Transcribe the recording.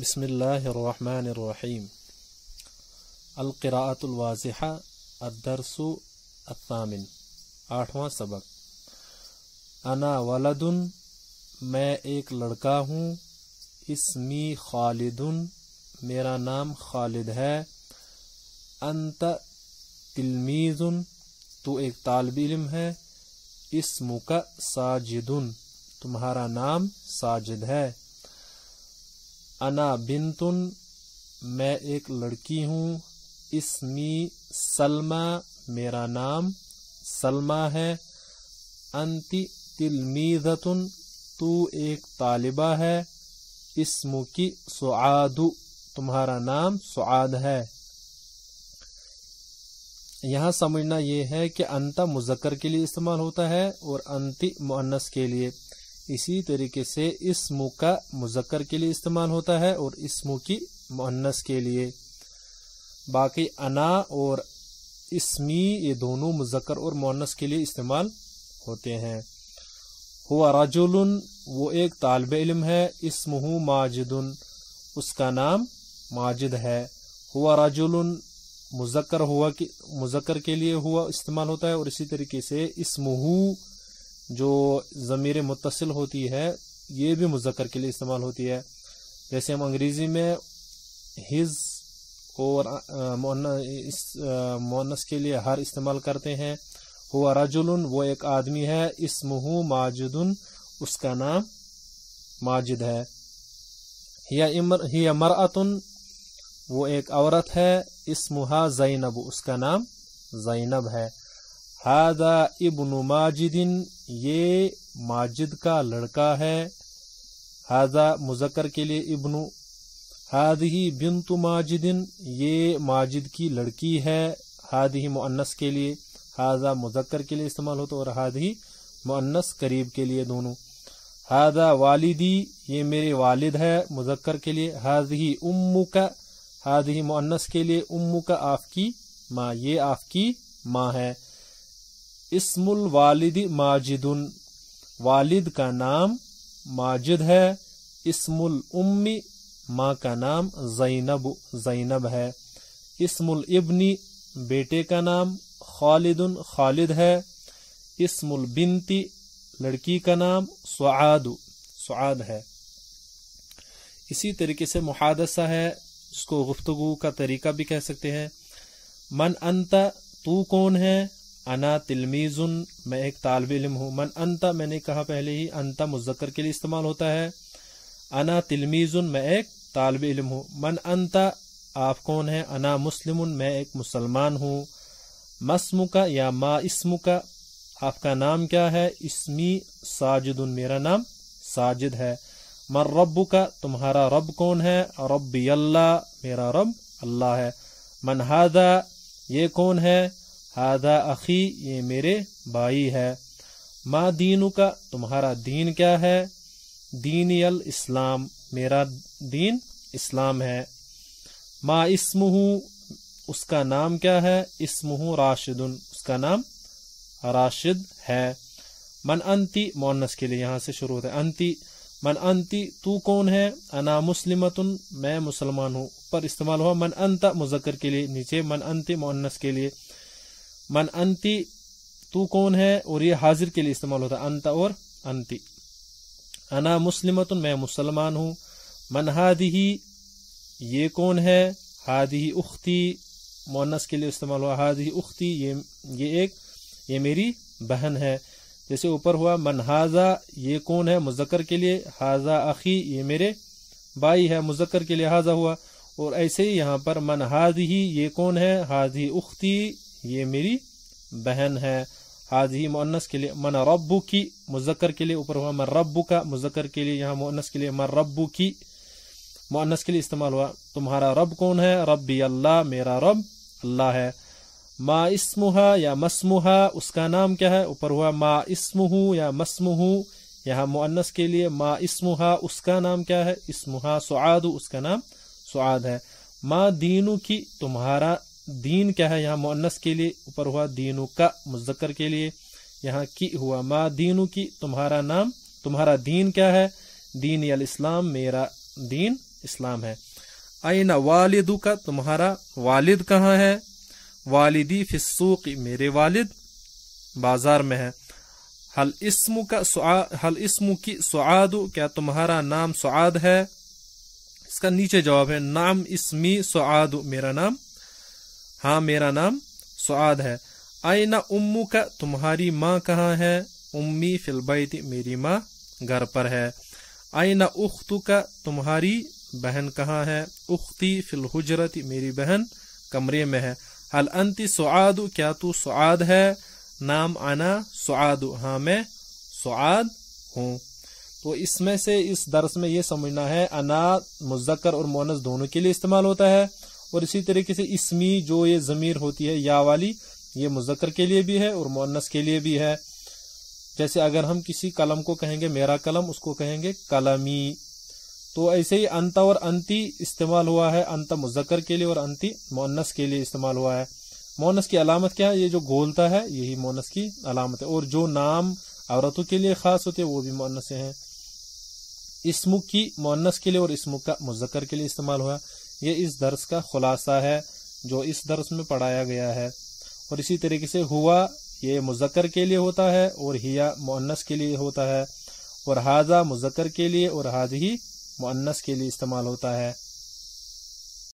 بسم اللہ الرحمن الرحیم. القراءۃ الواضحہ الدرس الثامن. 8واں سبق. انا ولد، میں ایک لڑکا ہوں. اسمی خالد، میرا نام خالد ہے. انت تلمیذ، تو ایک طالب علم ہے. اسمک ساجد، تمہارا نام ساجد ہے. انا بنتن، میں ایک لڑکی ہوں. اسمی سلمہ، میرا نام سلمہ ہے. انتی تلمیذتن، تو ایک طالبہ ہے. اسمکی سعاد، تمہارا نام سعاد ہے. یہاں سمجھنا یہ ہے کہ انت مذکر کے لیے استعمال ہوتا ہے اور انتی مؤنث کے لیے. اسی طریقے سے اسم کا مذکر کے لیے استعمال ہوتا ہے اور اسم کی مؤنث کے لیے. باقی انا اور اسمی یہ دونوں مذکر اور مؤنث کے لیے استعمال ہوتے ہیں. ہوا رجل، وہ ایک طالب علم ہے. اسمہ ماجد، اس کا نام ماجد ہے. ہوا رجل مذکر کے لیے ہوا استعمال ہوتا ہے اور اسی طریقے سے اسمہ جو ضمیر متصل ہوتی ہے یہ بھی مذکر کے لیے استعمال ہوتی ہے. جیسے ہم انگریزی میں ہز اور مؤنث کے لیے ہر استعمال کرتے ہیں. ہوا رجل، وہ ایک آدمی ہے. اسمہ ماجد، اس کا نام ماجد ہے. ہی مرأۃ، وہ ایک عورت ہے. اسمہا زینب، اس کا نام زینب ہے. ہذا ابن ماجد، یہ ماجد کا لڑکا ہے. ہذا مذکر کے لیے ابن. ہذہ بنت ماجد، یہ ماجد کی لڑکی ہے. ہذہ مؤنث کے لیے. ہذا مذکر کے لیے استعمال ہوتا ہے اور ہذہ مؤنث قریب کے لیے دونوں. ہذا والدی، یہ میرے والد ہے مذکر کے لیے. ہذہ امک، ہذہ مؤنث کے لیے. امک آپ کی ماں، یہ آپ کی ماں ہے. اسم الوالد ماجد، والد کا نام ماجد ہے. اسم الام، ماں کا نام زینب ہے. اسم الابن، بیٹے کا نام خالد ہے. اسم البنت، لڑکی کا نام سعاد ہے. اسی طریقے سے محادثہ ہے، اس کو گفتگو کا طریقہ بھی کہہ سکتے ہیں. من انت، تو کون ہے. انا تلمیذ، میں ایک طالب علم ہوں. من انت، میں نے کہا پہلے ہی انت مذکر کے لیے استعمال ہوتا ہے. انا تلمیذ، میں ایک طالب علم ہوں. من انت، آپ کون ہیں. انا مسلم، میں ایک مسلمان ہوں. مسمک یا ما اسمک، آپ کا نام کیا ہے. اسمی ساجد، میرا نام ساجد ہے. من ربک، تمہارا رب کون ہے. ربی اللہ، میرا رب اللہ ہے. من ھذا، یہ کون ہے. ھذا اخی، یہ میرے بھائی ہے. ما دینک، تمہارا دین کیا ہے. دینی الاسلام، میرا دین اسلام ہے. ما اسمہ، اس کا نام کیا ہے. اسمہ راشد، اس کا نام راشد ہے. من انتی، مؤنث کے لیے یہاں سے شروع ہوتا ہے انتی. من انتی، تو کون ہے. انا مسلمۃ، میں مسلمان ہوں. پر استعمال ہوا. من انت مذکر کے لیے، نیچے من انتی مؤنث کے لیے. من انتی، تو کون ہے. اور یہ حاضر کے لیے استعمال ہوتا ہے انت اور انتی. انا مسلمۃ، میں مسلمان ہوں. من ہذہ، یہ کون ہے. ہذہ اختی، مؤنث کے لیے استعمال ہوا. ہذہ اختی، یہ میری بہن ہے. جیسے اوپر ہوا. من ھذا، یہ کون ہے مذکر کے لیے. ھذا اخی، یہ میرے بھائی ہے مذکر کے لیے ھذا ہوا. اور ایسے ہی یہاں پر من ھذہ، یہ کون ہے. ھذہ اختی، یہ میری بہن ہے. ھذہ مؤنث کے لیے. من ربکی، مذکر کے لیے اوپر ہوا. من ربک، مذکر کے لیے یہاں مؤنث کے لیے. من ربکی، مؤنث کے لیے استعمال ہوا. تمہارا رب کون ہے. ربی اللہ، میرا رب اللہ ہے. ما اسمہا یا مسمہا، اس کا نام کیا ہے. اوپر ہوا. ما اسمہ یا مسمہ، یہاں مؤنث کے لیے. ما اسمہا، اس کا نام کیا ہے. اسمہا سعاد، اس کا نام سعاد ہے. ما دینو کی، تمہارا دین کیا ہے. یہاں مؤنث کے لیے اوپر ہوا. دینو کا، مذکر کے لیے یہاں کی ہوا. ما دینو کی، تمہارا نام، تمہارا دین کیا ہے. دین الاسلام، میرا دین اسلام ہے. این والدک تمہارا والد کہاں ہے؟ والدی فی السوق میرے والد بازار میں ہے. حل اسمک سعاد کیا تمہارا نام سعاد ہے؟ اس کا نیچے جواب ہے نعم اسمی سعاد میرا نام، ہاں میرا نام سعاد ہے. این امک تمہاری ماں کہاں ہے؟ امی فی البیت میری ماں گھر پر ہے. این اختک تمہاری بہن کہاں ہے؟ اختی فی الحجرت میری بہن کمرے میں ہے. حل انت سعاد کیا تو سعاد ہے؟ نام انا سعاد ہاں میں سعاد ہوں. تو اس میں سے اس درس میں یہ سمجھنا ہے انا مذکر اور مؤنث دونوں کے لیے استعمال ہوتا ہے، اور اسی طریقے سے اسمی جو یہ ضمیر ہوتی ہے یا والی یہ مذکر کے لیے بھی ہے اور مؤنث کے لیے بھی ہے. جیسے اگر ہم کسی قلم کو کہیں گے میرا قلم، اس کو کہیں گے قلمی. تو ایسے ہی انت اور انتی استعمال ہوا ہے، انت مذکر کے لیے اور انتی مؤنث کے لیے استعمال ہوا ہے. مؤنث کی علامت کیا ہے؟ یہ جو گولتا ہے یہی مؤنث کی علامت ہے، اور جو نام عورتوں کے لیے خاص ہوتے ہیں وہ بھی مؤنث ہیں. اسمک کی مؤنث کے لیے اور اسمک کا مذکر کے لیے استعمال ہوا. یہ اس درس کا خلاصہ ہے جو اس درس میں پڑھایا گیا ہے. اور اسی طریقے سے ہوا یہ مذکر کے لیے ہوتا ہے اور ہیا مؤنث کے لیے ہوتا ہے، اور ھذا مذکر کے لیے اور ھذہ مؤنث کے لیے استعمال ہوتا ہے.